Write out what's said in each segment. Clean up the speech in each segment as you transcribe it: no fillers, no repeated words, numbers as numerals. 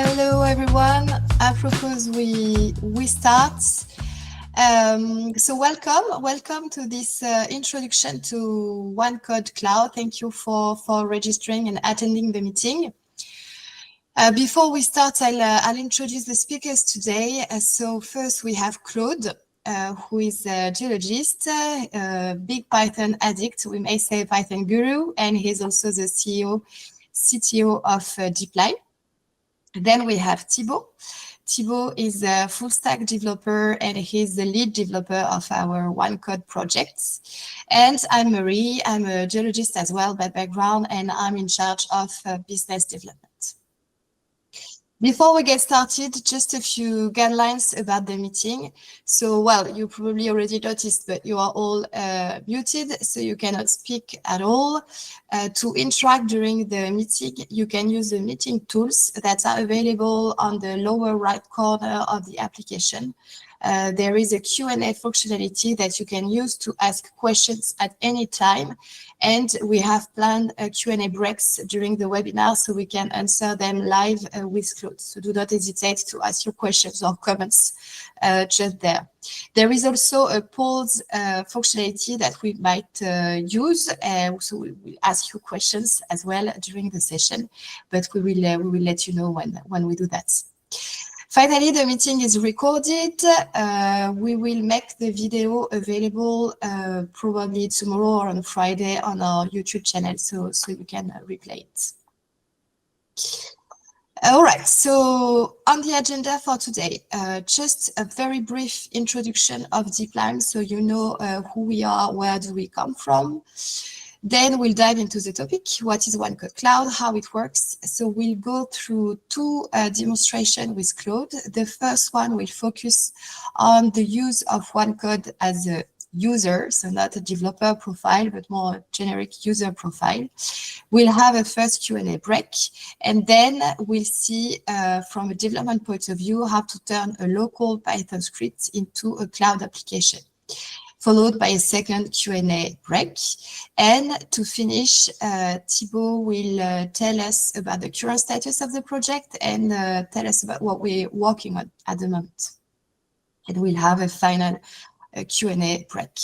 Hello everyone. I propose we start. So welcome to this introduction to OneCode Cloud. Thank you for registering and attending the meeting. Before we start, I'll introduce the speakers today. So first we have Claude, who is a geologist, a big Python addict, we may say Python guru, and he's also the CTO of DeepLine. Then we have Thibaut. Thibaut is a full stack developer and he's the lead developer of our OneCode projects. And I'm Marie, I'm a geologist as well by background, and I'm in charge of business development. Before we get started, just a few guidelines about the meeting. So, well, you probably already noticed, but you are all muted, so you cannot speak at all. To interact during the meeting, you can use the meeting tools that are available on the lower right corner of the application. There is a Q&A functionality that you can use to ask questions at any time. And we have planned Q&A breaks during the webinar so we can answer them live with Claude. So do not hesitate to ask your questions or comments just there. There is also a pause functionality that we might use. So we will ask you questions as well during the session, but we will let you know when we do that. Finally, the meeting is recorded. We will make the video available probably tomorrow or on Friday on our YouTube channel, so you can replay it. All right, so on the agenda for today, just a very brief introduction of DeepLine, so you know who we are, where do we come from. Then we'll dive into the topic, what is OneCode Cloud, how it works. So we'll go through two demonstrations with Claude. The first one will focus on the use of OneCode as a user, so not a developer profile, but more a generic user profile. We'll have a first Q&A break, and then we'll see from a development point of view how to turn a local Python script into a cloud application, followed by a second Q&A break. And to finish, Thibaut will tell us about the current status of the project and tell us about what we're working on at the moment. And we'll have a final Q&A break.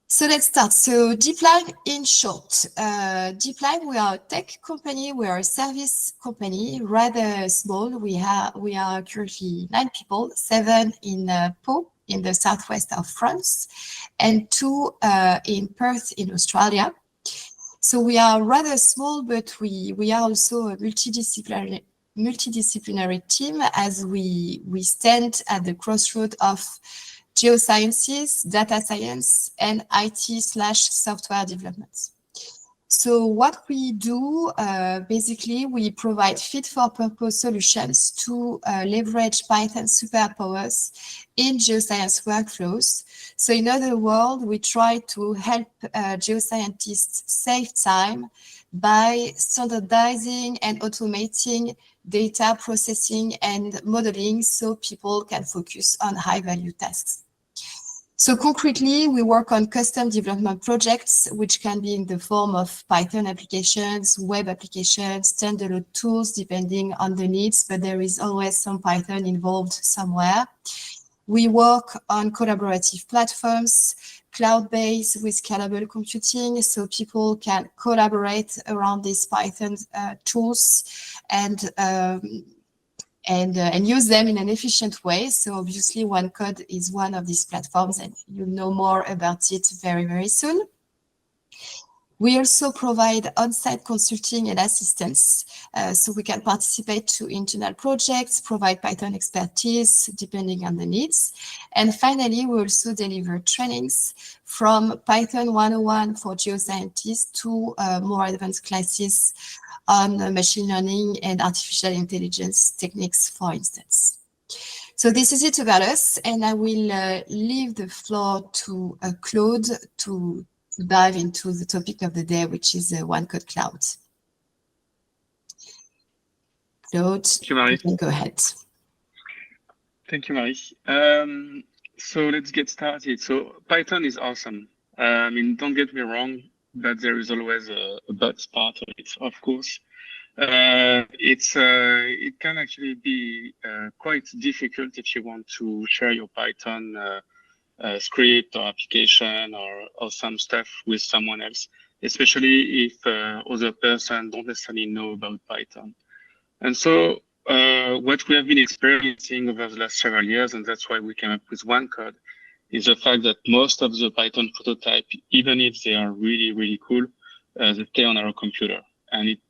So let's start. So DeepLine in short. DeepLine, we are a tech company, we are a service company, rather small. We are currently 9 people, 7 in Pau, in the southwest of France, and 2 in Perth in Australia. So we are rather small, but we are also a multidisciplinary team, as we stand at the crossroad of geosciences, data science, and IT/software development. So what we do, basically, we provide fit-for-purpose solutions to leverage Python superpowers in geoscience workflows. So in other words, we try to help geoscientists save time by standardizing and automating data processing and modeling so people can focus on high-value tasks. So concretely, we work on custom development projects, which can be in the form of Python applications, web applications, standalone tools, depending on the needs, but there is always some Python involved somewhere. We work on collaborative platforms, cloud-based with scalable computing, so people can collaborate around these Python tools and use them in an efficient way. So obviously OneCode is one of these platforms, and you'll know more about it very, very soon. We also provide on-site consulting and assistance, so we can participate to internal projects, provide Python expertise, depending on the needs. And finally, we also deliver trainings from Python 101 for geoscientists to more advanced classes on machine learning and artificial intelligence techniques, for instance. So this is it about us, and I will leave the floor to Claude to dive into the topic of the day, which is OneCode Cloud. Claude, thank you, Marie. You can go ahead. Thank you, Marie. So let's get started. So Python is awesome. I mean, don't get me wrong, but there is always a but part of it, of course. It can actually be quite difficult if you want to share your Python script or application or some stuff with someone else, especially if other person don't necessarily know about Python. And so what we have been experiencing over the last several years, and that's why we came up with OneCode, is the fact that most of the Python prototype, even if they are really, really cool, they stay on our computer. And it's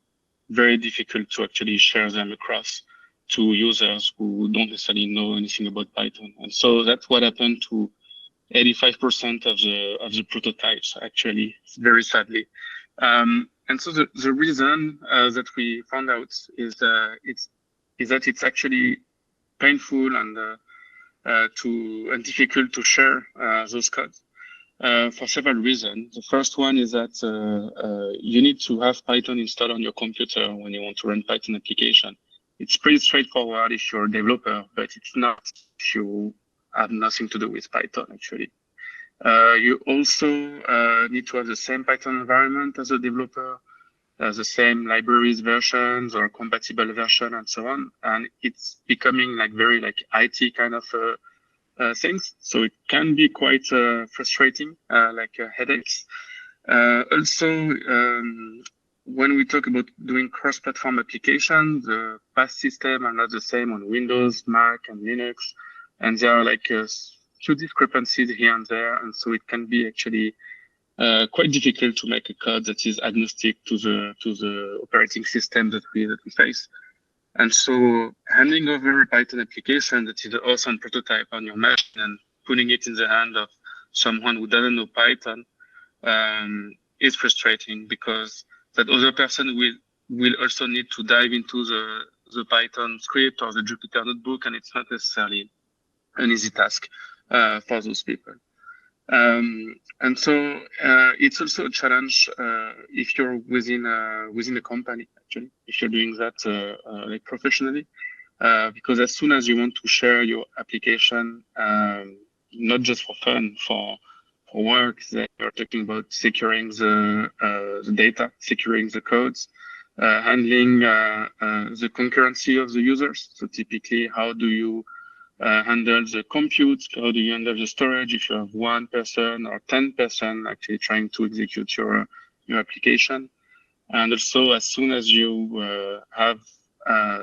very difficult to actually share them across to users who don't necessarily know anything about Python. And so that's what happened to 85% of the prototypes, actually, very sadly. And so the reason that we found out is that it's actually painful and difficult to share those codes for several reasons. The first one is that you need to have Python installed on your computer when you want to run Python application. It's pretty straightforward if you're a developer, but it's not if you have nothing to do with Python, actually. You also need to have the same Python environment as a developer, the same libraries versions or compatible version and so on. And it's becoming like very like IT kind of things. So it can be quite frustrating, like headaches. Also, when we talk about doing cross-platform applications, the path system are not the same on Windows, Mac, and Linux. And there are like few discrepancies here and there. And so it can be actually quite difficult to make a code that is agnostic to the operating system that we face. And so handing over a Python application that is an awesome prototype on your machine and putting it in the hand of someone who doesn't know Python is frustrating, because that other person will also need to dive into the Python script or the Jupyter notebook, and it's not necessarily an easy task for those people. And so it's also a challenge if you're within a company, actually, if you're doing that like professionally, because as soon as you want to share your application, not just for fun, for work, that you're talking about securing the data, securing the codes, handling the concurrency of the users. So typically, how do you handle the compute? How do you handle the storage if you have 1 person or 10 person actually trying to execute your application? And also, as soon as you have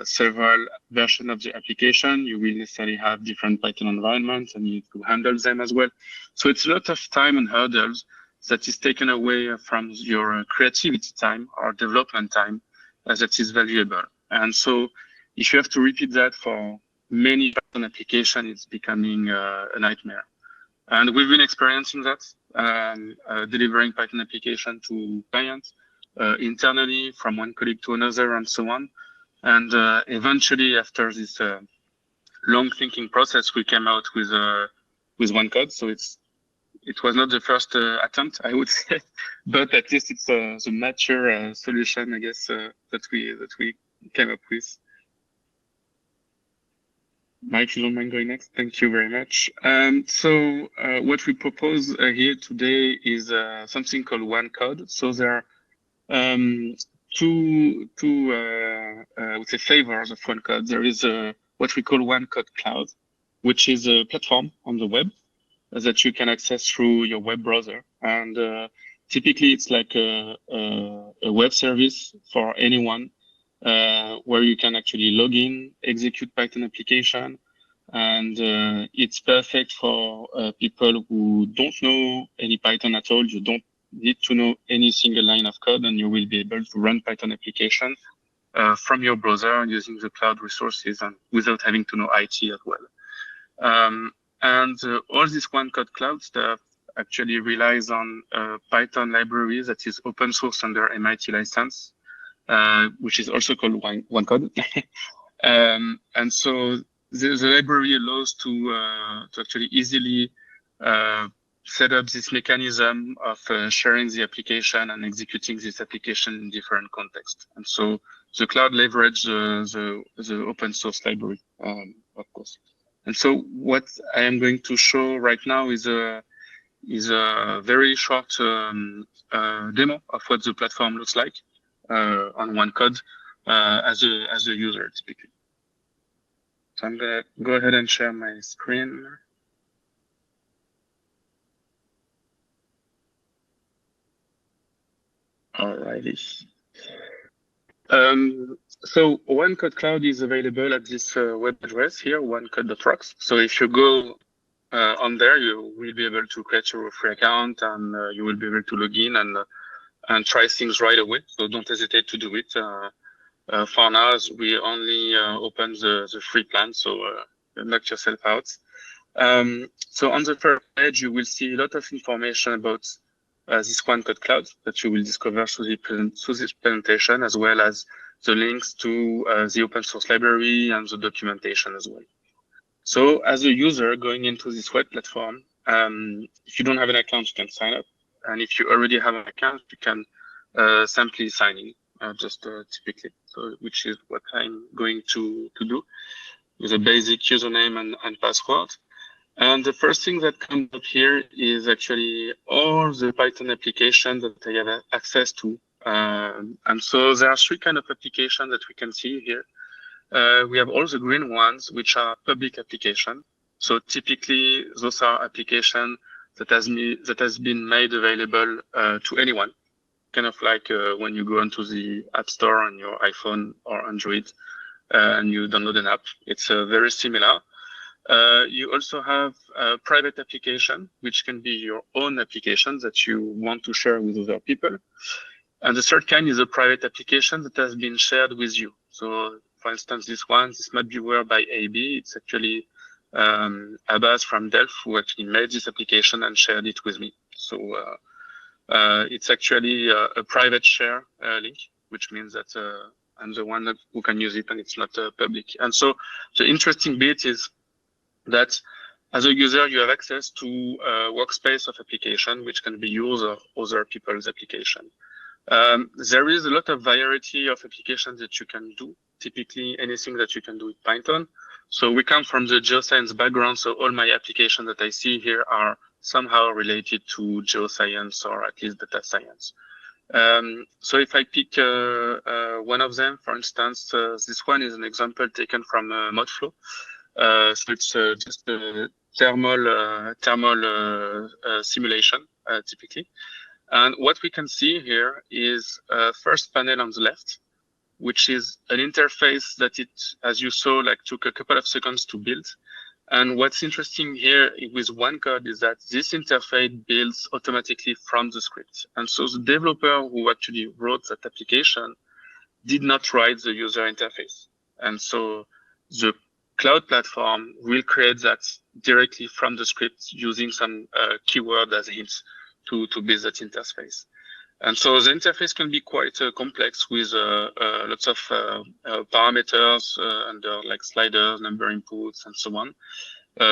several versions of the application, you will necessarily have different Python environments and you need to handle them as well. So it's a lot of time and hurdles that is taken away from your creativity time or development time that is valuable. And so if you have to repeat that for many Python applications, it's becoming a nightmare. And we've been experiencing that, delivering Python application to clients internally from one colleague to another and so on. And eventually, after this long thinking process, we came out with OneCode. So it was not the first attempt, I would say, but at least it's the mature solution, I guess, that we came up with. Mike, if you don't mind going next, thank you very much. So what we propose here today is something called OneCode. So there are two I would say flavors of OneCode. There is what we call OneCode Cloud, which is a platform on the web that you can access through your web browser. And typically it's like a web service for anyone where you can actually log in, execute Python application. And it's perfect for people who don't know any Python at all. You don't need to know any single line of code, and you will be able to run Python application from your browser using the cloud resources and without having to know IT as well. And all this OneCode Cloud stuff actually relies on Python library that is open source under MIT license, which is also called OneCode. And so the library allows to actually easily set up this mechanism of sharing the application and executing this application in different contexts. And so the cloud leverages the open source library, of course. And so what I am going to show right now is a very short demo of what the platform looks like on OneCode. as a user typically. So I'm gonna go ahead and share my screen. Alrighty. So OneCode Cloud is available at this web address here, onecode.rocks. So if you go on there, you will be able to create your free account, and you will be able to log in and try things right away. So don't hesitate to do it. For now, we only open the free plan, so knock yourself out. So on the first page, you will see a lot of information about this OneCode Cloud that you will discover through this presentation, as well as the links to the open source library and the documentation as well. So as a user going into this web platform, if you don't have an account, you can sign up. And if you already have an account, you can simply sign in, typically, so which is what I'm going to do with a basic username and password. And the first thing that comes up here is actually all the Python applications that I have access to. And so there are three kinds of applications that we can see here. We have all the green ones, which are public applications. So typically, those are applications that has been made available to anyone. Kind of like when you go into the App Store on your iPhone or Android and you download an app. It's very similar. You also have a private application, which can be your own application that you want to share with other people. And the third kind is a private application that has been shared with you. So for instance, this might be where by AB. It's actually Abbas from Delft who actually made this application and shared it with me. So it's actually a private share link, which means that I'm the one who can use it and it's not public. And so the interesting bit is that as a user, you have access to a workspace of application, which can be used of other people's application. There is a lot of variety of applications that you can do, typically anything that you can do with Python. So we come from the geoscience background, so all my applications that I see here are somehow related to geoscience or at least data science. So if I pick one of them, for instance, this one is an example taken from Modflow. So it's just a thermal simulation, typically. And what we can see here is first panel on the left, which is an interface that it, as you saw, like took a couple of seconds to build. And what's interesting here with OneCode is that this interface builds automatically from the script. And so the developer who actually wrote that application did not write the user interface. And so the cloud platform will create that directly from the script using some keyword as hints to build that interface. And so the interface can be quite complex with lots of parameters under like sliders, number inputs, and so on.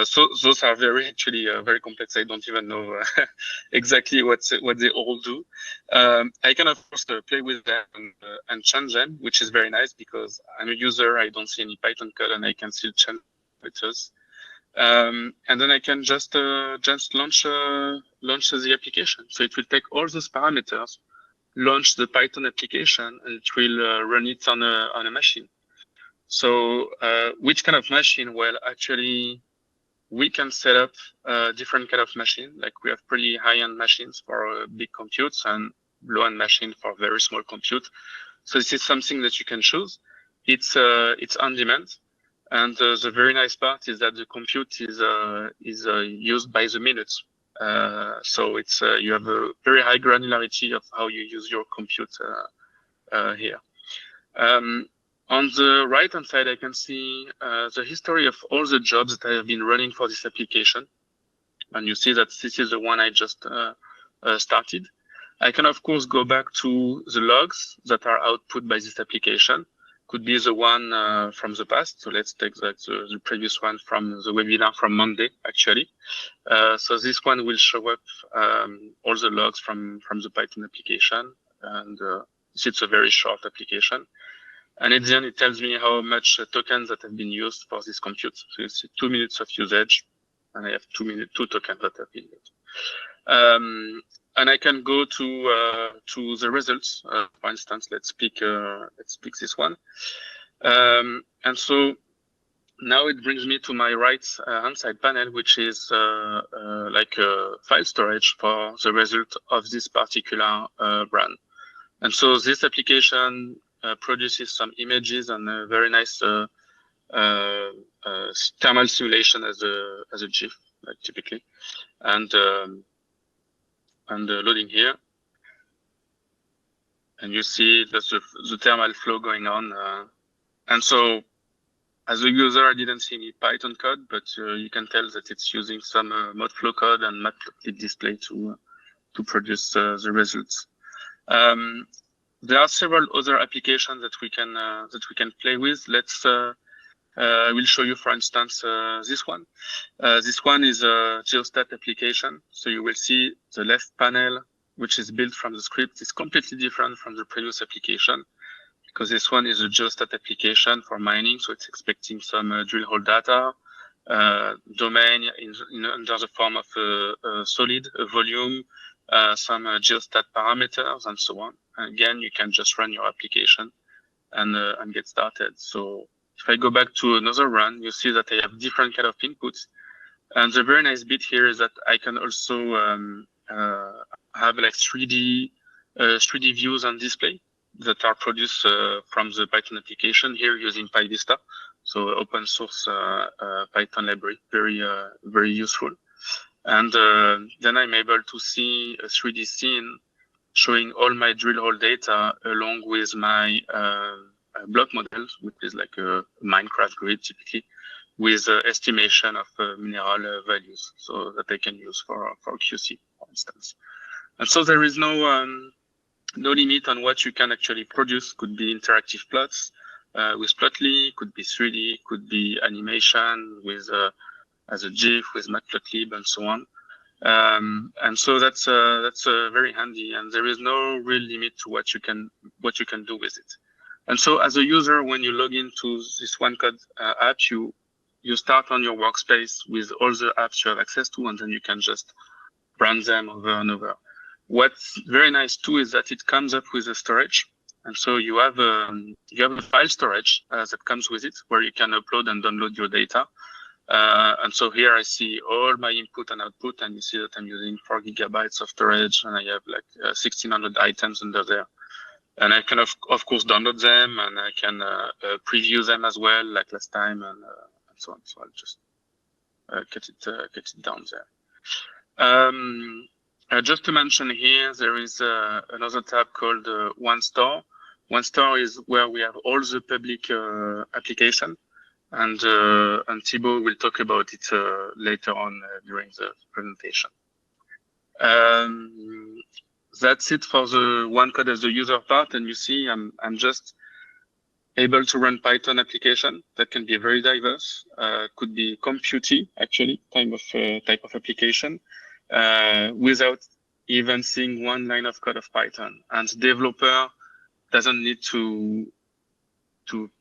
So those are very complex. I don't even know exactly what they all do. I can of course play with them and change them, which is very nice because I'm a user. I don't see any Python code, and I can still change parameters. And then I can just launch the application. So it will take all those parameters, launch the Python application, and it will run it on a machine. So which kind of machine? Well, actually, we can set up a different kind of machine. Like we have pretty high-end machines for big computes and low-end machine for very small compute. So this is something that you can choose. It's on demand. And the very nice part is that the compute is used by the minutes. So it's you have a very high granularity of how you use your compute here. On the right-hand side, I can see the history of all the jobs that I have been running for this application. And you see that this is the one I just started. I can, of course, go back to the logs that are output by this application. Could be the one from the past. So let's take the previous one from the webinar from Monday, actually. So this one will show up all the logs from the Python application. And it's a very short application. And at the end, it tells me how much tokens that have been used for this compute. So it's 2 minutes of usage, and I have 2 tokens that have been used. And I can go to the results. For instance, let's pick this one. And so now it brings me to my right hand side panel, which is like a file storage for the result of this particular brand. And so this application produces some images and a very nice thermal simulation as a GIF, like typically, and loading here. And you see that's the thermal flow going on. And so as a user, I didn't see any Python code, but you can tell that it's using some Modflow code and matplotlib display to produce the results. There are several other applications that we can play with. I will show you, for instance, this one. This one is a geostat application. So you will see the left panel, which is built from the script, is completely different from the previous application, because this one is a geostat application for mining. So it's expecting some drill hole data, domain under the form of a solid, a volume, some geostat parameters, and so on. And again, you can just run your application and get started. So if I go back to another run, you see that I have different kind of inputs. And the very nice bit here is that I can also have like 3D views on display that are produced from the Python application here using PyVista. So open source Python library, very useful. And then I'm able to see a 3D scene showing all my drill hole data along with my block models, which is like a Minecraft grid typically, with estimation of mineral values, so that I can use for QC, for instance. And so there is no limit on what you can actually produce. Could be interactive plots with Plotly, could be 3D, could be animation with as a GIF with matplotlib and so on. And so that's very handy, and there is no real limit to what you can do with it. And so as a user, when you log into this OneCode app, you start on your workspace with all the apps you have access to, and then you can just run them over and over. What's very nice too is that it comes up with a storage, and so you have a file storage that comes with it, where you can upload and download your data. And so here I see all my input and output, and you see that I'm using 4 gigabytes of storage, and I have like 1,600 items under there. And I can of course download them, and I can preview them as well, like last time, and so on. So I'll just get it down there. Just to mention here, there is another tab called OneStore. OneStore is where we have all the public application, and Thibaut will talk about it later on during the presentation. That's it for the OneCode as a user part, and you see I'm just able to run Python application that can be very diverse. Could be computy actually type of application without even seeing one line of code of Python, and the developer doesn't need to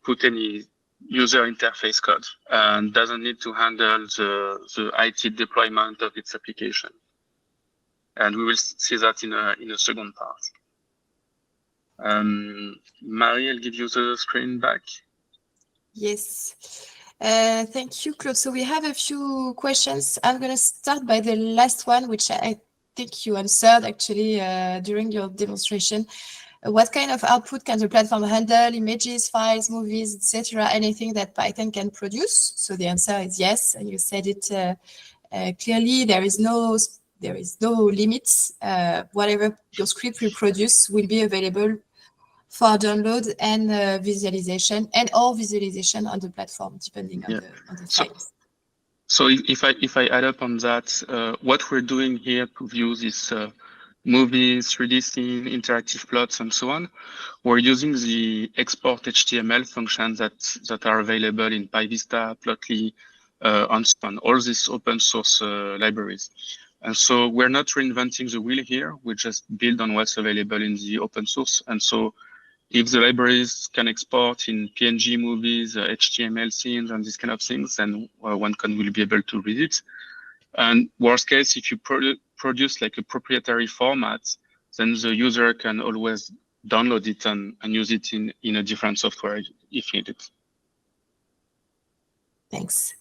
put any user interface code and doesn't need to handle the IT deployment of its application. And we will see that in a second part. Marie, I'll give you the screen back. Yes. Thank you, Claude. So we have a few questions. I'm going to start by the last one, which I think you answered actually during your demonstration. What kind of output can the platform handle? Images, files, movies, etc. Anything that Python can produce? So the answer is yes, and you said it clearly. There is no limits. Whatever your script will produce will be available for download and visualization, or visualization on the platform, depending on the files. So if I add up on that, what we're doing here to view this movies, 3D scene, interactive plots, and so on, we're using the export HTML functions that are available in PyVista, Plotly, and so on, all these open source libraries. And so we're not reinventing the wheel here. We just build on what's available in the open source. And so if the libraries can export in PNG movies, HTML scenes, and these kind of things, then OneCode will be able to read it. And worst case, if you produce like a proprietary format, then the user can always download it and use it in a different software if needed. Thanks.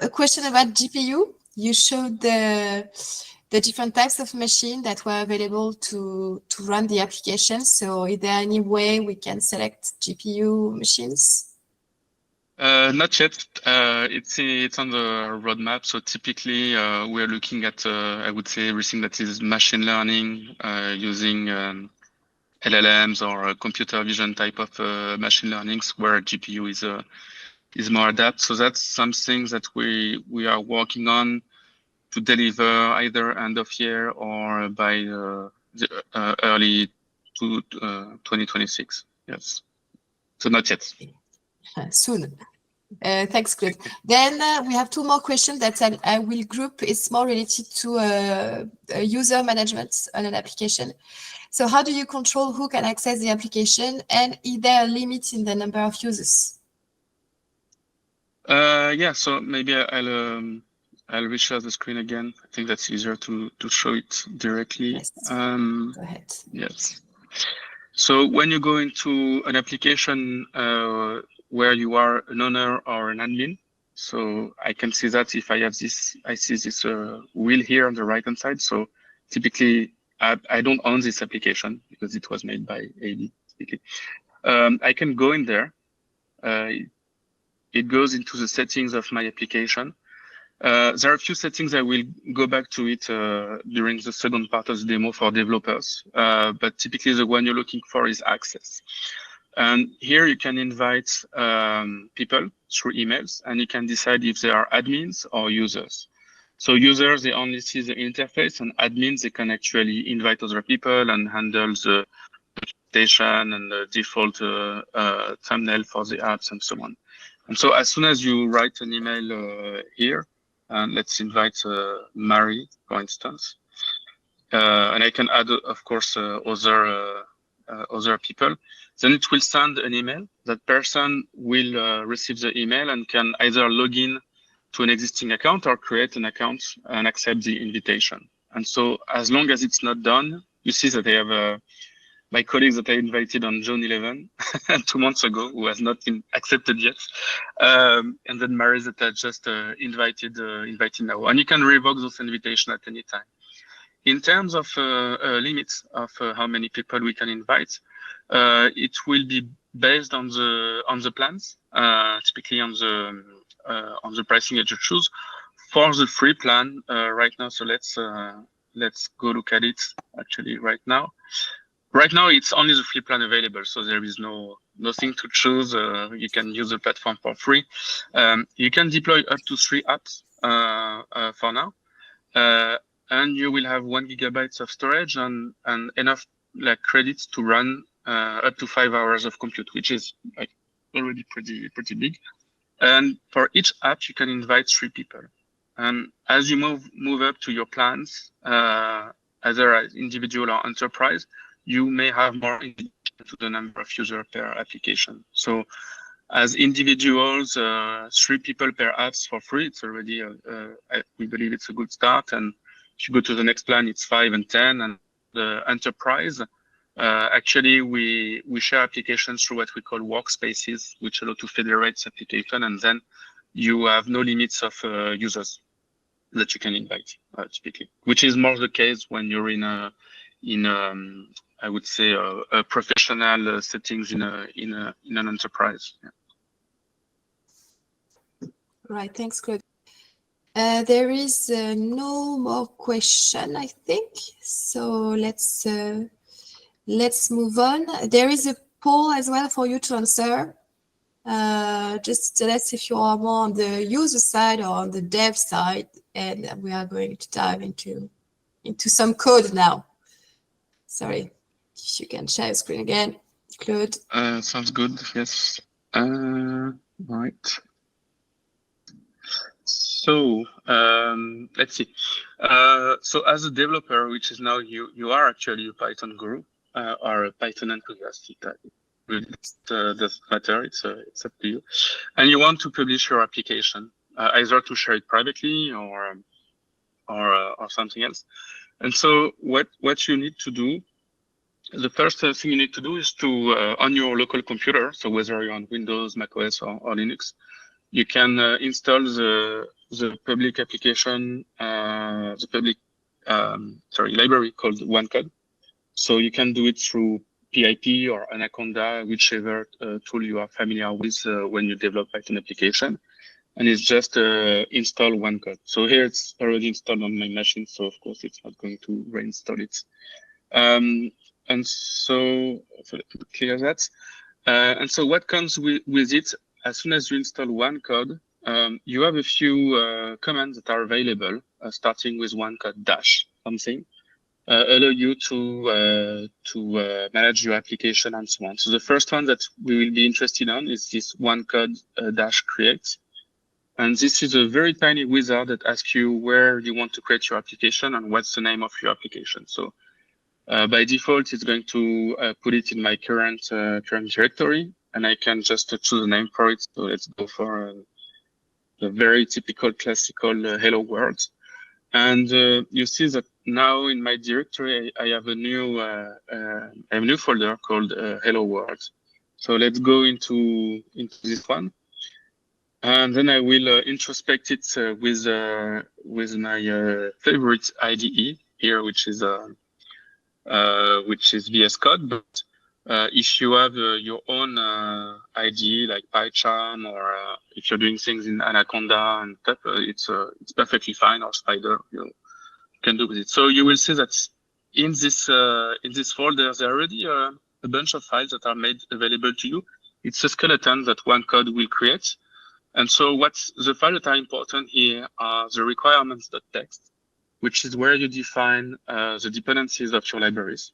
A question about GPU. You showed the different types of machine that were available to run the application. So is there any way we can select GPU machines? Not yet. It's on the roadmap. So typically, we're looking at, I would say, everything that is machine learning using LLMs or computer vision type of machine learnings, where GPU is more adapt. So that's something that we are working on to deliver either end of year or by early to 2026. Yes. So not yet. Soon. Thanks, Claude. Then we have two more questions that I will group. It's more related to user management on an application. So how do you control who can access the application, and is there a limit in the number of users? Yeah, so maybe I'll reshare the screen again. I think that's easier to show it directly. Yes. Go ahead. Yes. So when you go into an application where you are an owner or an admin, so I can see that if I have this, I see this wheel here on the right hand side. So typically, I don't own this application because it was made by AD. Typically, I can go in there. It goes into the settings of my application. There are a few settings. I will go back to it during the second part of the demo for developers. But typically the one you're looking for is access. And here you can invite people through emails, and you can decide if they are admins or users. So users, they only see the interface, and admins, they can actually invite other people and handle the presentation and the default thumbnail for the apps and so on. And so as soon as you write an email here, and let's invite Mary, for instance, and I can add, of course, other people. Then it will send an email. That person will receive the email and can either log in to an existing account or create an account and accept the invitation. And so as long as it's not done, you see that they have my colleagues that I invited on June 11, 2 months ago, who has not been accepted yet. And then Mary that I just invited now. And you can revoke those invitations at any time. In terms of limits of how many people we can invite, it will be based on the plans, typically on the pricing that you choose. For the free plan right now, so let's go look at it actually right now. Right now, it's only the free plan available, so there is nothing to choose. You can use the platform for free. You can deploy up to 3 apps for now, and you will have 1 GB of storage and enough like credits to run up to 5 hours of compute, which is like already pretty big. And for each app, you can invite 3 people. And as you move up to your plans, either as individual or enterprise, you may have more to the number of users per application. So as individuals, 3 people per apps for free, it's already, we believe it's a good start. And if you go to the next plan, it's 5 and 10. And the enterprise, actually, we share applications through what we call workspaces, which allow to federate application. And then you have no limits of users that you can invite, typically, which is more the case when you're in I would say a professional settings in an enterprise. Yeah. Right, thanks, Claude. There is no more question, I think. So let's move on. There is a poll as well for you to answer. Just tell us if you are more on the user side or on the dev side, and we are going to dive into some code now. Sorry, if you can share your screen again, Claude. Sounds good. Yes. Right. So let's see. So as a developer, which is now you are actually a Python guru or a Python enthusiast. It doesn't matter. It's up to you. And you want to publish your application. either to share it privately or something else. And so what you need to do, the first thing you need to do is to on your local computer, so whether you're on Windows, macOS, or Linux, you can install the public application, the public library called OneCode. So you can do it through PIP or Anaconda, whichever tool you are familiar with when you develop Python application. And it's just install OneCode. So here it's already installed on my machine, so of course it's not going to reinstall it. And so let me clear that. And so what comes with it, as soon as you install OneCode, you have a few commands that are available, starting with OneCode dash something, allow you to manage your application and so on. So the first one that we will be interested in is this OneCode dash create. And this is a very tiny wizard that asks you where you want to create your application and what's the name of your application. So by default, it's going to put it in my current directory, and I can just choose a name for it. So let's go for a very typical classical hello world. And you see that now in my directory, I have a new folder called hello world. So let's go into this one. And then I will introspect it with my favorite IDE here, which is VS Code. But if you have your own IDE like PyCharm, or if you're doing things in Anaconda and stuff, it's perfectly fine, or Spider, you can do with it. So you will see that in this folder there are already a bunch of files that are made available to you. It's a skeleton that OneCode will create. And so what's the files that are important here are the requirements.txt, which is where you define the dependencies of your libraries.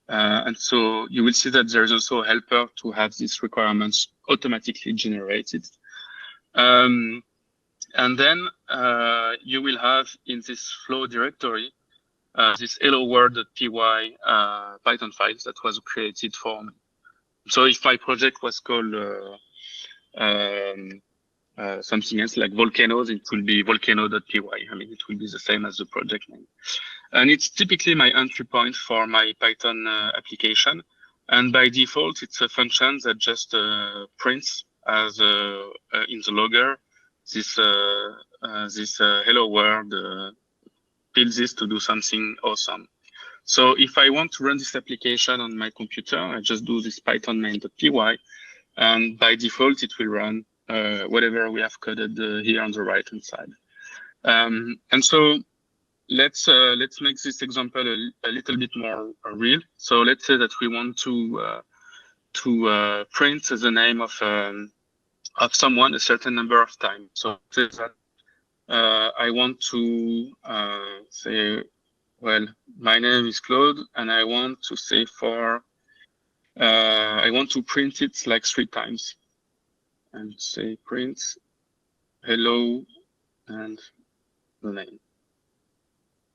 And so you will see that there is also a helper to have these requirements automatically generated. And then you will have in this flow directory this hello world.py Python files that was created for me. So if my project was called something else like volcanoes, it will be volcano.py. I mean, it will be the same as the project name. And it's typically my entry point for my Python application. And by default, it's a function that just prints as in the logger this hello world, builds this to do something awesome. So if I want to run this application on my computer, I just do this python main.py, and by default, it will run whatever we have coded here on the right-hand side. And so let's make this example a little bit more real. So let's say that we want to print the name of someone a certain number of times. So that I want to say, well, my name is Claude, and I want to say I want to print it like 3 times, and say print hello and the name.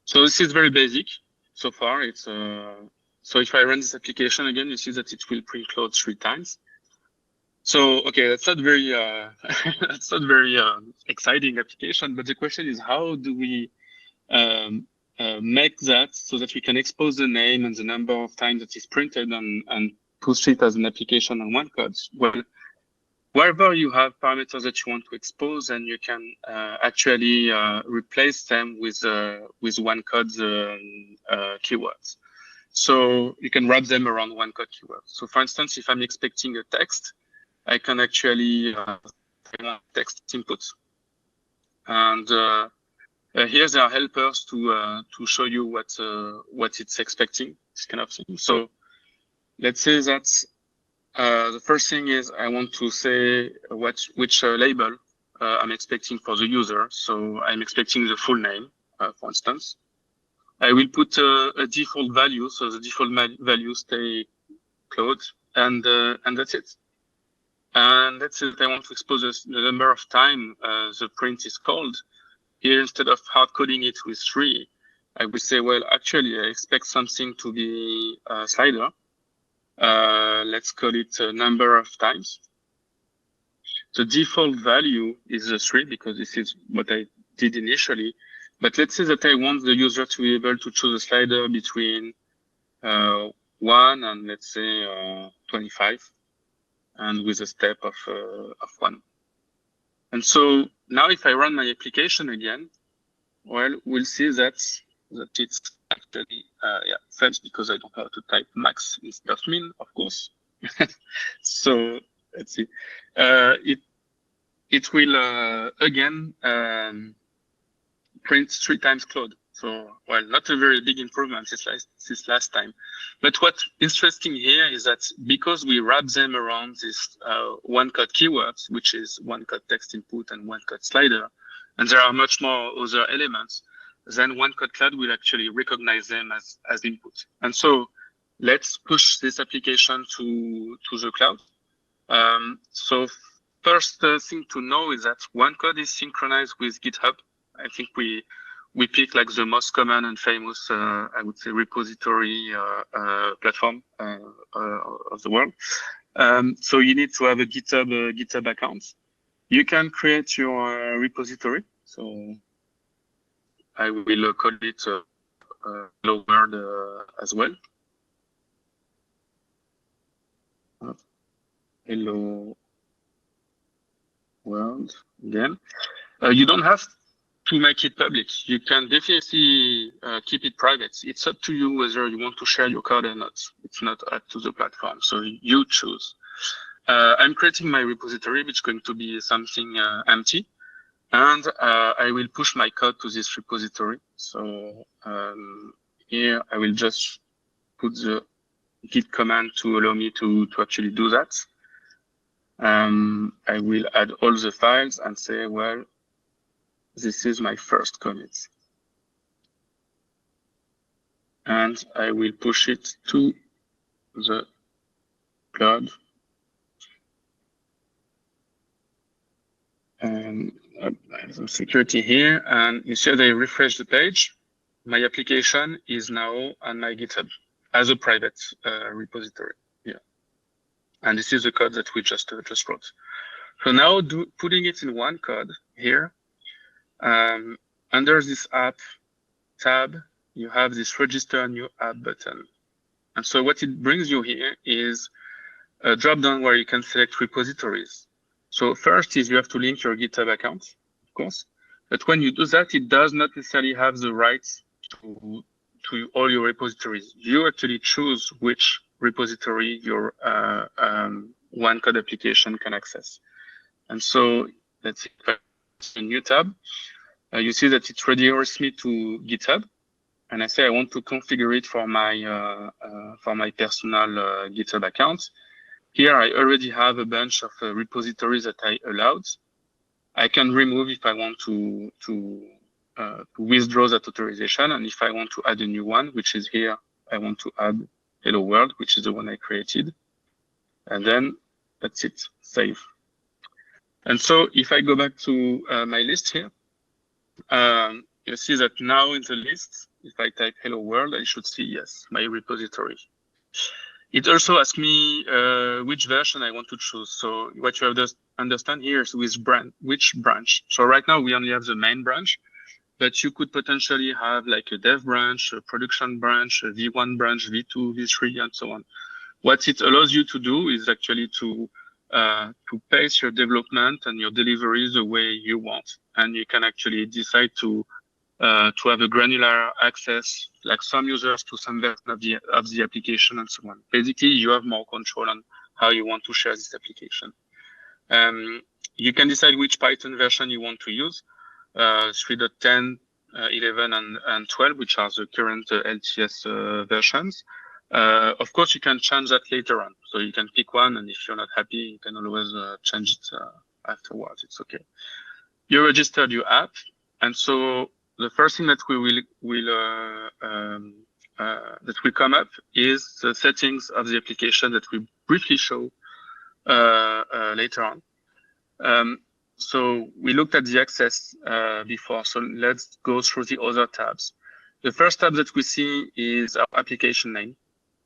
So this is very basic so far. It's so if I run this application again, you see that it will print Claude 3 times. So okay, that's not very that's not very exciting application. But the question is, how do we make that so that we can expose the name and the number of times that is printed and push it as an application on OneCode? Well, wherever you have parameters that you want to expose, and you can actually replace them with OneCode keywords. So you can wrap them around OneCode keywords. So for instance, if I'm expecting a text, I can actually text input. And here there are helpers to show you what it's expecting, this kind of thing. So let's say that the first thing is I want to say which label I'm expecting for the user. So I'm expecting the full name, for instance. I will put a default value, so the default value stay Claude, and that's it. And let's say that I want to expose the number of time the print is called. Here, instead of hard coding it with 3, I will say, well, actually, I expect something to be a slider. Let's call it a number of times. The default value is a 3 because this is what I did initially. But let's say that I want the user to be able to choose a slider between 1 and let's say 25, and with a step of 1. And so now if I run my application again, well, we'll see that it's actually fails because I don't have to type max instead of min, of course. So let's see. It will again print 3 times Cloud. So, well, not a very big improvement since last time. But what's interesting here is that because we wrap them around this OneCode keywords, which is OneCode text input and OneCode slider, and there are much more other elements, then OneCode Cloud will actually recognize them as input. And so let's push this application to the cloud. So first thing to know is that OneCode is synchronized with GitHub. I think we pick like the most common and famous, I would say, repository platform of the world. So you need to have a GitHub account. You can create your repository. So I will call it Hello World as well. Hello World again. You don't have to make it public. You can definitely keep it private. It's up to you whether you want to share your code or not. It's not up to the platform, so you choose. I'm creating my repository, which is going to be something empty, and I will push my code to this repository. So here I will just put the git command to allow me to actually do that. I will add all the files and say, well, this is my first commit. And I will push it to the cloud. And I have some security here. And instead I refresh the page. My application is now on my GitHub as a private repository. Yeah. And this is the code that we just wrote. So now putting it in OneCode here, under this app tab, you have this register new app button. And so what it brings you here is a drop down where you can select repositories. So first is you have to link your GitHub account, of course. But when you do that, it does not necessarily have the rights to all your repositories. You actually choose which repository your OneCode application can access. And so let's see, a new tab. You see that it redirects me to GitHub, and I say I want to configure it for my personal GitHub account. Here I already have a bunch of repositories that I allowed. I can remove if I want to withdraw that authorization, and if I want to add a new one, which is here, I want to add Hello World, which is the one I created, and then that's it, save. And so if I go back to my list here, you see that now in the list, if I type Hello World, I should see, yes, my repository. It also asks me which version I want to choose. So what you have to understand here is which branch. So right now we only have the main branch, but you could potentially have like a dev branch, a production branch, a V1 branch, V2, V3, and so on. What it allows you to do is actually to pace your development and your delivery the way you want. And you can actually decide to have a granular access, like some users to some version of the application and so on. Basically, you have more control on how you want to share this application. You can decide which Python version you want to use, 3.10, 11, and 12, which are the current LTS versions. Of course, you can change that later on. So you can pick one, and if you're not happy, you can always change it afterwards. It's okay. You registered your app, and so the first thing that that will come up is the settings of the application that we briefly show later on. So we looked at the access before, so let's go through the other tabs. The first tab that we see is our application name.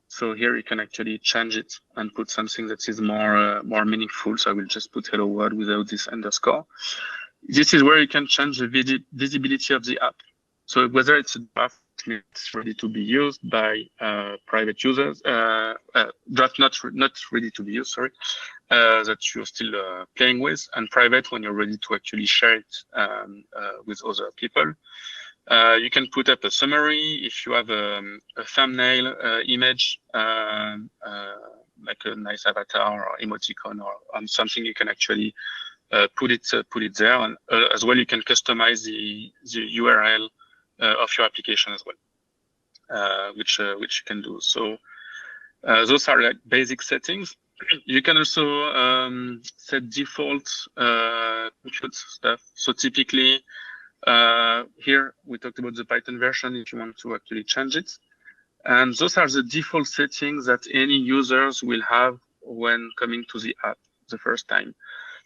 So here you can actually change it and put something that is more meaningful. So I will just put hello world without this underscore. This is where you can change the visibility of the app. So whether it's a draft that's ready to be used by private users, draft not ready to be used, sorry, that you're still playing with, and private when you're ready to actually share it with other people. You can put up a summary if you have a thumbnail image, like a nice avatar or emoticon or something. You can actually put it there, and as well you can customize the URL of your application as well, which you can do. So those are like basic settings. You can also set default compute stuff. So typically here we talked about the Python version if you want to actually change it. And those are the default settings that any users will have when coming to the app the first time.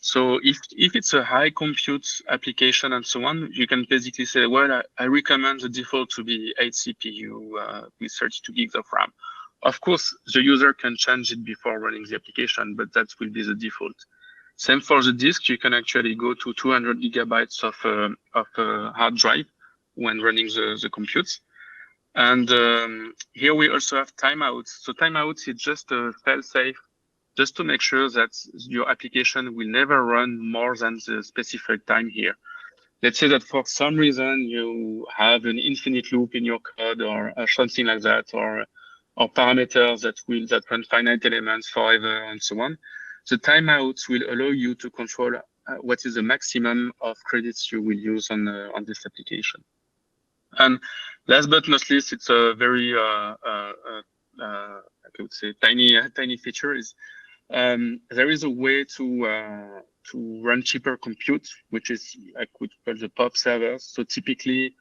So if it's a high compute application and so on, you can basically say, well, I recommend the default to be 8 CPU with 32 gigs of RAM. Of course, the user can change it before running the application, but that will be the default. Same for the disk, you can actually go to 200 gigabytes of hard drive when running the compute. And here we also have timeouts. So timeouts is just a fail-safe, just to make sure that your application will never run more than the specified time here. Let's say that for some reason you have an infinite loop in your code or something like that, or parameters that run finite elements forever and so on. The timeouts will allow you to control what is the maximum of credits you will use on this application. And last but not least, it's a very I would say tiny feature is there is a way to run cheaper compute, which is I could call the POP servers. So typically,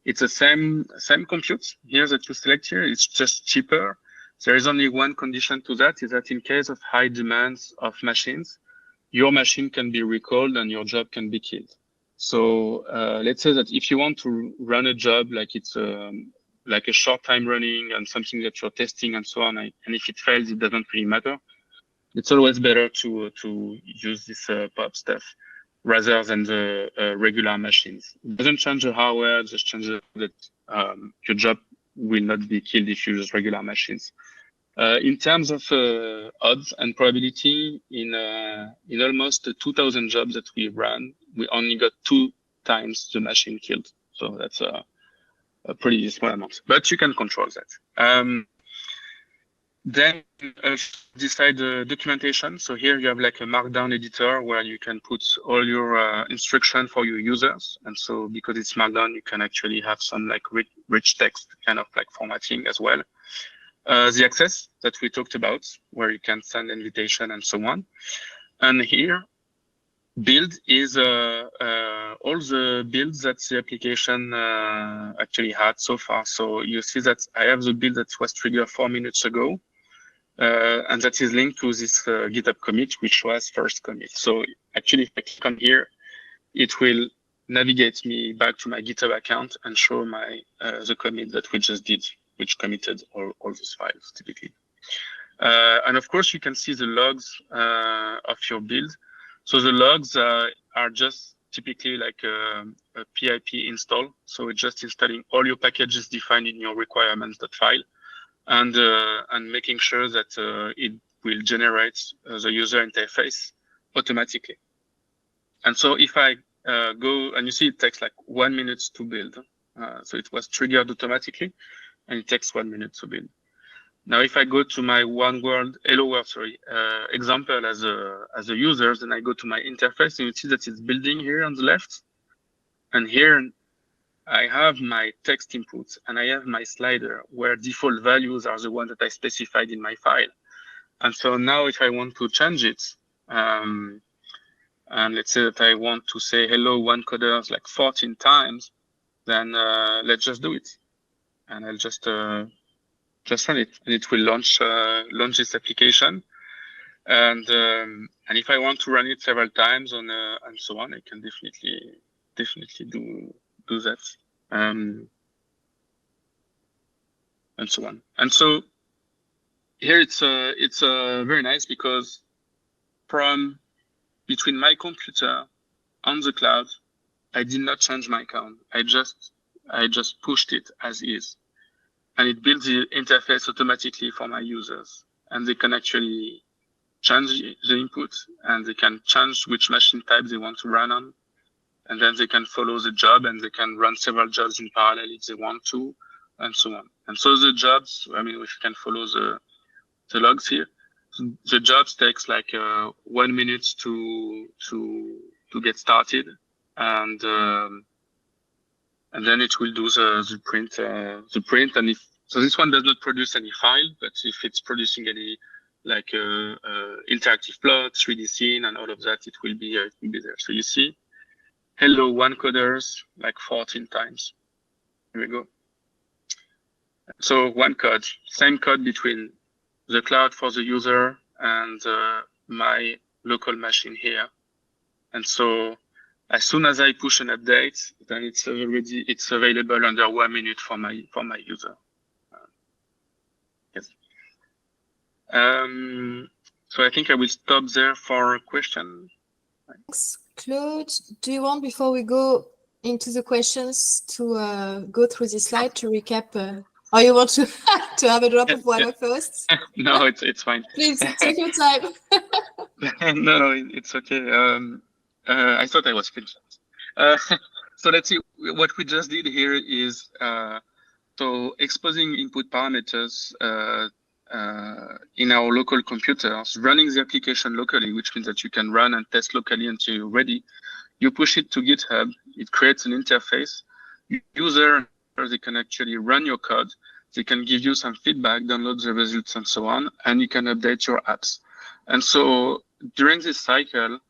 it's the same compute here that you select here. It's just cheaper. There is only one condition to that, is that in case of high demands of machines, your machine can be recalled and your job can be killed. So let's say that if you want to run a job like it's like a short time running and something that you're testing and so on, and if it fails, it doesn't really matter. It's always better to use this POP stuff rather than the regular machines. It doesn't change the hardware, just changes that your job will not be killed if you use regular machines. In terms of odds and probability, in almost 2,000 jobs that we ran, we only got 2 times the machine killed. So that's a pretty small amount, but you can control that. Then decide the documentation. So here you have like a markdown editor where you can put all your instruction for your users. And so because it's markdown, you can actually have some like rich text kind of like formatting as well. The access that we talked about, where you can send invitation and so on. And here, build is all the builds that the application actually had so far. So you see that I have the build that was triggered 4 minutes ago. And that is linked to this GitHub commit, which was first commit. So actually, if I click on here, it will navigate me back to my GitHub account and show my the commit that we just did, which committed all those files typically. And of course, you can see the logs of your build. So the logs are just typically like a pip install. So it's just installing all your packages defined in your requirements.file. And making sure that it will generate the user interface automatically. And so if I go, and you see it takes like 1 minute to build. So it was triggered automatically, and it takes 1 minute to build. Now, if I go to my hello world, example as a user, then I go to my interface, and you see that it's building here on the left. And here, I have my text inputs and I have my slider where default values are the ones that I specified in my file. And so now if I want to change it, and let's say that I want to say hello OneCoders like 14 times, then let's just do it. And I'll just run it, and it will launch this application. And if I want to run it several times and so on, I can definitely do that, and so on. And so here it's very nice because from between my computer on the cloud, I did not change my account. I just pushed it as is, and it builds the interface automatically for my users, and they can actually change the input, and they can change which machine type they want to run on, and then they can follow the job, and they can run several jobs in parallel if they want to, and so on. And so the jobs, I mean, if you can follow the logs here, the jobs takes like 1 minute to get started, and then it will do the print, and if so, this one does not produce any file, but if it's producing any like interactive plot, 3D scene, and all of that, it will be there. So you see, hello OneCoders, like 14 times. Here we go. So OneCode, same code between the cloud for the user and my local machine here. And so as soon as I push an update, then it's available under 1 minute for my user. Yes. So I think I will stop there for a question. Thanks, Claude. Do you want, before we go into the questions, to go through this slide to recap? Or you want to to have a drop of water first? No, it's fine. Please take your time. No, it's okay. I thought I was finished. So let's see. What we just did here is so exposing input parameters in our local computers, running the application locally, which means that you can run and test locally until you're ready. You push it to GitHub. It creates an interface. User, they can actually run your code. They can give you some feedback, download the results, and so on, and you can update your apps. And so during this cycle,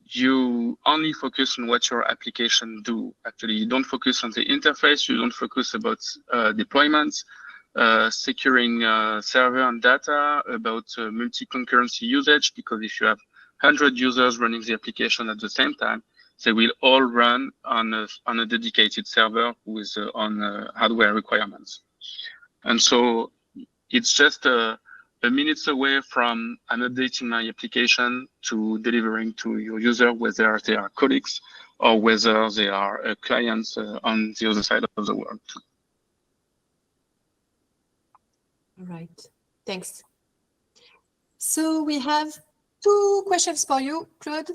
you only focus on what your application do. Actually, you don't focus on the interface. You don't focus about deployments, securing server and data, about multi-concurrency usage, because if you have 100 users running the application at the same time, they will all run on a dedicated server with on hardware requirements. And so it's just a minutes away from I'm updating my application to delivering to your user, whether they are colleagues or whether they are clients on the other side of the world. All right, thanks. So we have 2 questions for you, Claude.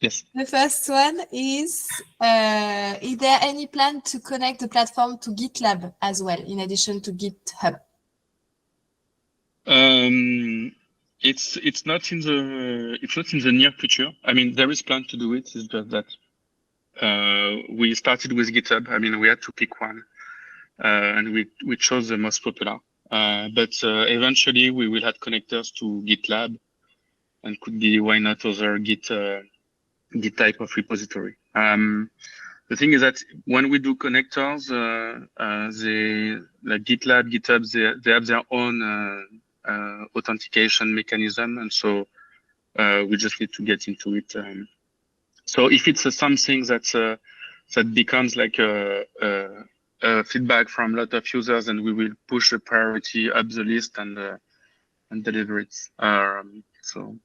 Yes. The first one is there any plan to connect the platform to GitLab as well, in addition to GitHub? It's not in the near future. I mean, there is plan to do it. It's just that we started with GitHub. I mean, we had to pick one, and we chose the most popular. But eventually, we will add connectors to GitLab, and could be, why not, other Git type of repository. The thing is that when we do connectors, like GitLab, GitHub, they have their own authentication mechanism, and so we just need to get into it. So if it's something that becomes like a feedback from a lot of users, then we will push a priority up the list and deliver it. So.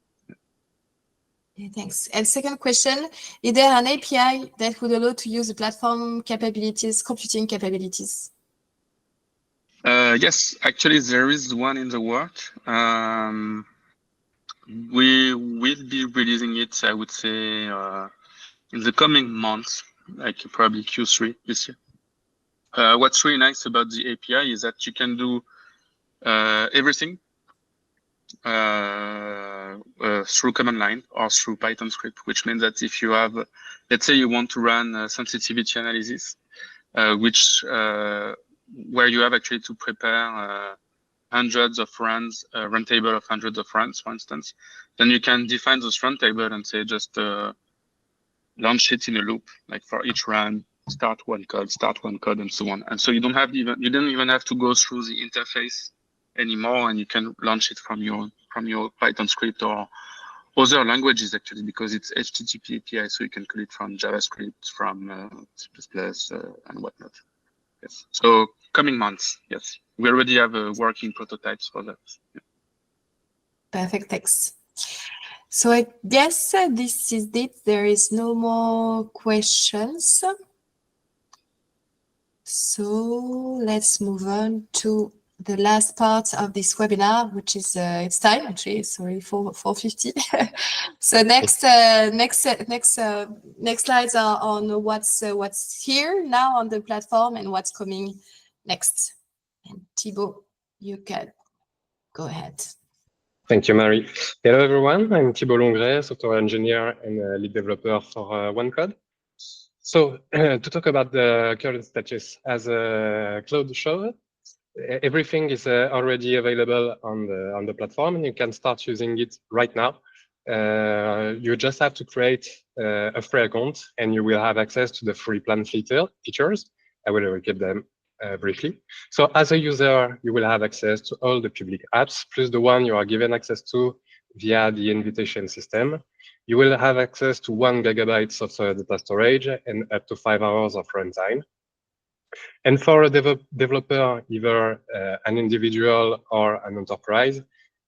Yeah, thanks. And second question, is there an API that would allow to use the platform capabilities, computing capabilities? Yes, actually there is one in the work. We will be releasing it, I would say, in the coming months, like probably Q3 this year. What's really nice about the API is that you can do everything through command line or through Python script, which means that if you have, let's say you want to run sensitivity analysis, where you have actually to prepare hundreds of runs, run table of hundreds of runs, for instance, then you can define this run table and say just launch it in a loop, like for each run, start one code, and so on. And so you don't even have to go through the interface anymore, and you can launch it from your Python script or other languages actually, because it's HTTP API, so you can call it from JavaScript, from C++, and whatnot. Yes. So coming months, yes. We already have working prototypes for that. Yeah. Perfect, thanks. So I guess this is it. There is no more questions. So let's move on to the last part of this webinar, which is it's time actually. Sorry, 4:50. So next slides are on what's here now on the platform and what's coming next. And Thibaut, you can go ahead. Thank you, Marie. Hello, everyone. I'm Thibaut Longret, software engineer and lead developer for OneCode. So to talk about the current status, as Claude showed, everything is already available on the platform, and you can start using it right now. You just have to create a free account, and you will have access to the free plan features. I will recap them briefly. So as a user, you will have access to all the public apps, plus the one you are given access to via the invitation system. You will have access to 1 GB of data storage and up to 5 hours of runtime. And for a developer, either an individual or an enterprise,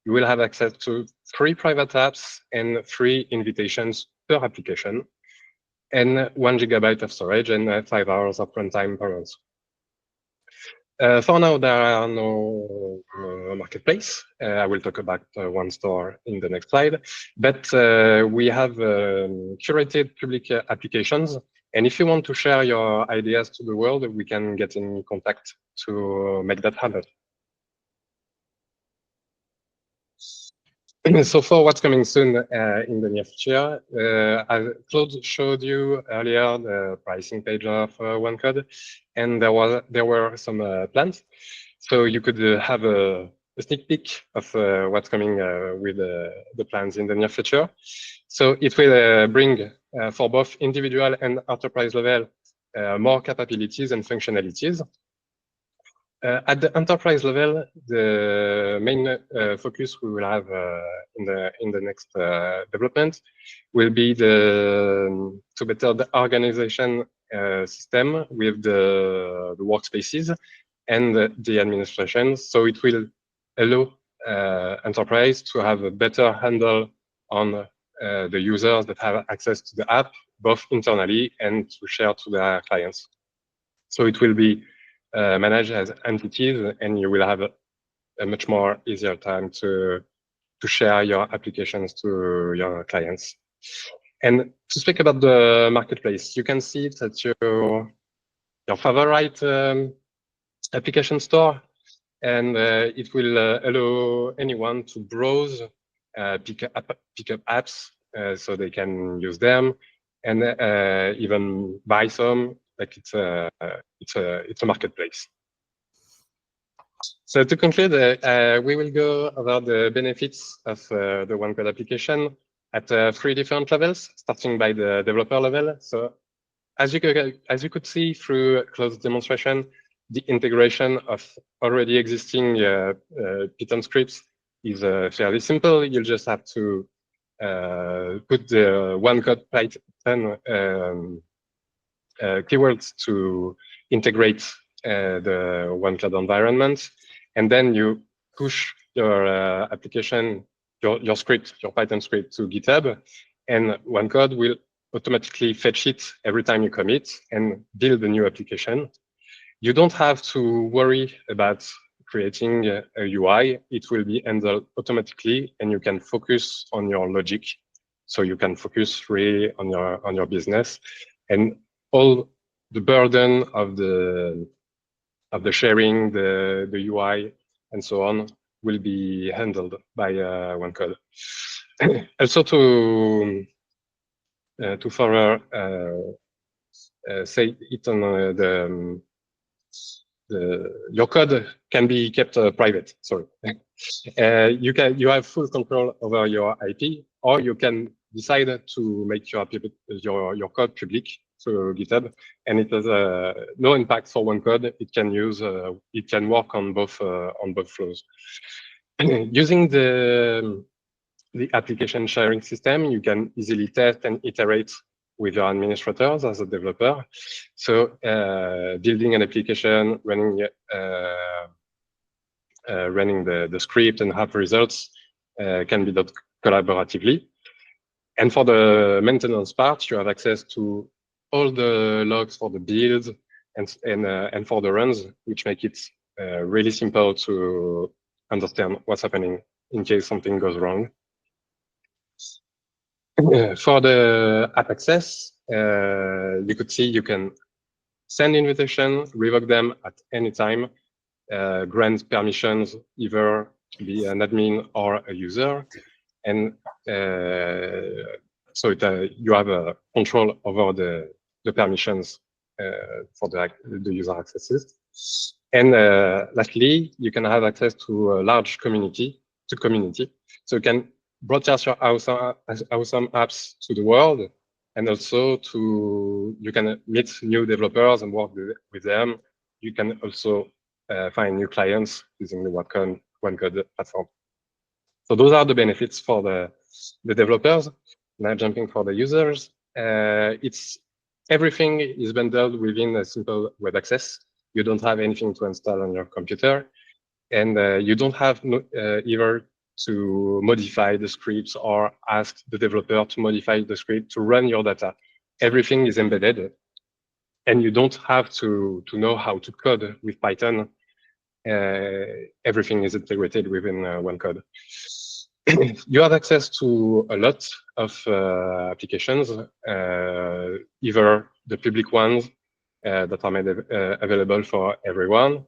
you will have access to 3 private apps and 3 invitations per application, and 1 GB of storage and 5 hours of runtime per month. For now, there are no marketplace. I will talk about one store in the next slide, but we have curated public applications. And if you want to share your ideas to the world, we can get in contact to make that happen. So for what's coming soon in the near future, as Claude showed you earlier, the pricing page of OneCode, and there were some plans. So you could have a sneak peek of what's coming with the plans in the near future. So it will bring for both individual and enterprise level more capabilities and functionalities. At the enterprise level, the main focus we will have in the next development will be to better the organization system with the workspaces and the administration. So it will allow enterprise to have a better handle on the users that have access to the app, both internally and to share to their clients. So it will be managed as entities, and you will have a much more easier time to share your applications to your clients. And to speak about the marketplace, you can see that your favorite application store, and it will allow anyone to browse, pick up apps so they can use them, and even buy some. Like it's a marketplace. So to conclude, we will go over the benefits of the OneCode application at 3 different levels, starting by the developer level. So as you could see through Claude's demonstration, the integration of already existing Python scripts is fairly simple. You'll just have to put the OneCode Python keywords to integrate the OneCloud environment, and then you push your application, your script, your Python script to GitHub, and OneCode will automatically fetch it every time you commit and build a new application. You don't have to worry about creating a UI. It will be handled automatically, and you can focus on your logic. So you can focus really on your business, and all the burden of the sharing, the UI, and so on will be handled by OneCode. Also, to further say it on your code can be kept private. Sorry, you have full control over your IP, or you can decide to make your code public through GitHub, and it has no impact for OneCode. It can work on both flows. Using the application sharing system, you can easily test and iterate with your administrators as a developer. So building an application, running the script and have results can be done collaboratively. And for the maintenance part, you have access to all the logs for the build and for the runs, which make it really simple to understand what's happening in case something goes wrong. For the app access, you could see you can send invitation, revoke them at any time, grant permissions either to be an admin or a user, and so you have a control over the permissions for the user accesses. And lastly, you can have access to a large community. So you can broadcast your awesome apps to the world, and also you can meet new developers and work with them. You can also find new clients using the OneCode platform. So those are the benefits for the developers. Now jumping for the users, everything is bundled within a simple web access. You don't have anything to install on your computer, and you don't have either to modify the scripts or ask the developer to modify the script to run your data. Everything is embedded, and you don't have to know how to code with Python. Everything is integrated within OneCode. You have access to a lot of applications, either the public ones that are made available for everyone,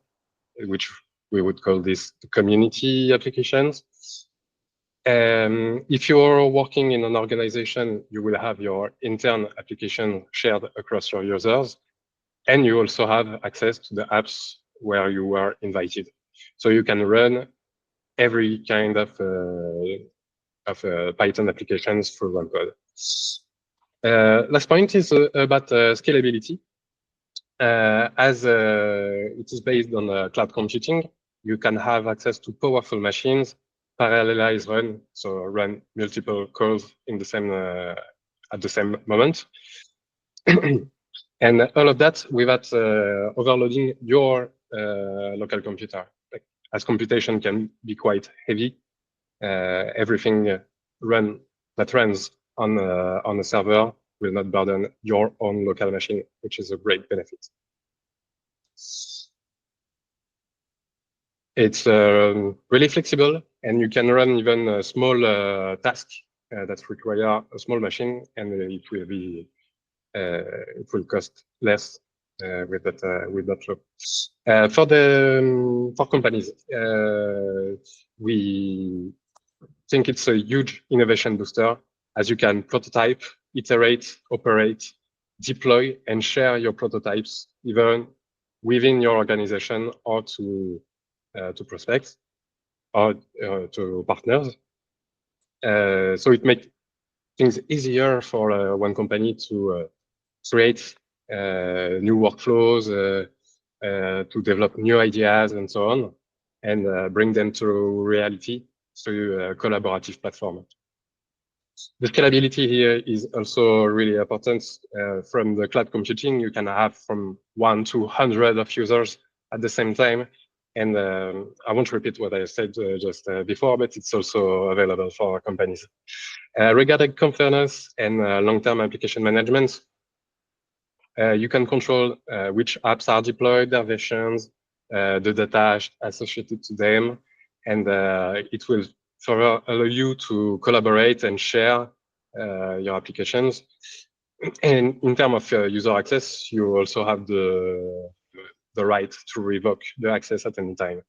which we would call this the community applications. If you're working in an organization, you will have your intern application shared across your users, and you also have access to the apps where you were invited. So you can run every kind of Python applications through OneCode. Last point is about scalability. As it is based on cloud computing, you can have access to powerful machines, parallelize run, so run multiple calls in the same at the same moment. And all of that without overloading your local computer. As computation can be quite heavy, everything that runs on a server will not burden your own local machine, which is a great benefit. It's really flexible, and you can run even a small task that require a small machine, and it will cost less with that flow. For companies, we think it's a huge innovation booster, as you can prototype, iterate, operate, deploy, and share your prototypes even within your organization or to prospects or to partners. So it makes things easier for one company to create new workflows, to develop new ideas and so on, and bring them to reality through a collaborative platform. The scalability here is also really important. From the cloud computing, you can have from 1 to 100 of users at the same time. And I won't repeat what I said just before, but it's also available for companies. Regarding containers and long-term application management, you can control which apps are deployed, their versions, the data associated to them, and it will further allow you to collaborate and share your applications. And in terms of user access, you also have the right to revoke the access at any time.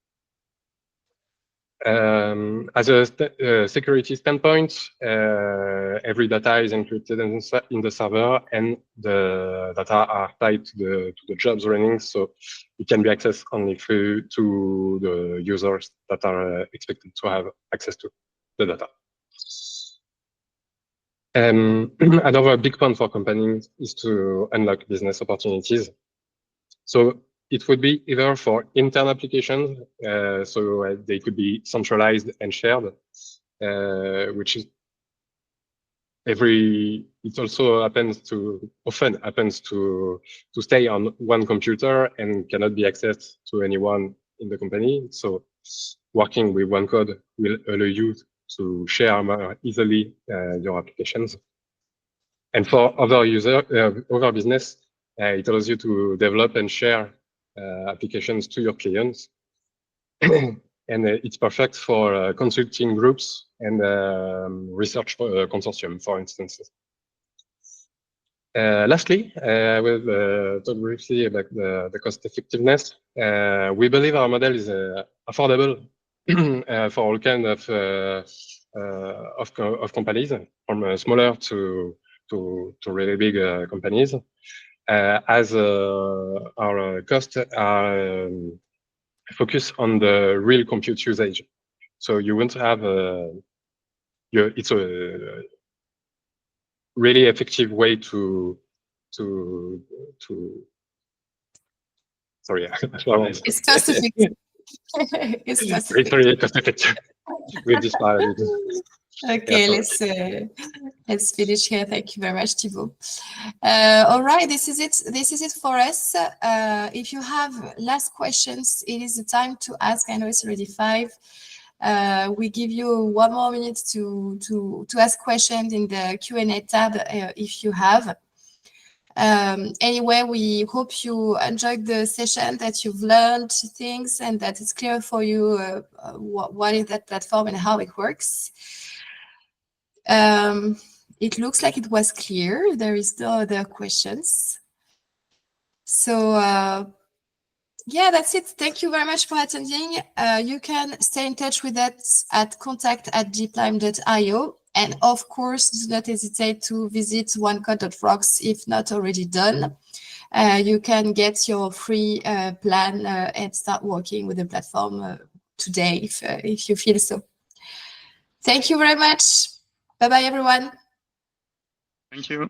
As a security standpoint, every data is encrypted in the server, and the data are tied to the jobs running, so it can be accessed only to the users that are expected to have access to the data. Another big point for companies is to unlock business opportunities. So it would be either for internal applications, so they could be centralized and shared, which is it also often happens to stay on one computer and cannot be accessed to anyone in the company. So working with OneCode will allow you to share more easily your applications. And for other business, it allows you to develop and share applications to your clients. And it's perfect for consulting groups and research consortium, for instance. Lastly, I will talk briefly about the cost effectiveness. We believe our model is affordable for all kinds of companies, from smaller to really big companies, as our costs are focused on the real compute usage. So you won't have it's a really effective way to sorry. It's cost effective. It's cost effective. It's really cost effective with this paradigm. Okay, Yeah, let's finish here. Thank you very much, Thibaut. All right, this is it. This is it for us. If you have last questions, it is the time to ask. I know it's already 5. We give you 1 more minute to ask questions in the Q&A tab if you have. Anyway, we hope you enjoyed the session, that you've learned things, and that it's clear for you what is that platform and how it works. It looks like it was clear. There is no other questions. So yeah, that's it. Thank you very much for attending. You can stay in touch with us at contact@deeplime.io. And of course, do not hesitate to visit OneCode.rocks if not already done. You can get your free plan and start working with the platform today if you feel so. Thank you very much. Bye-bye, everyone. Thank you.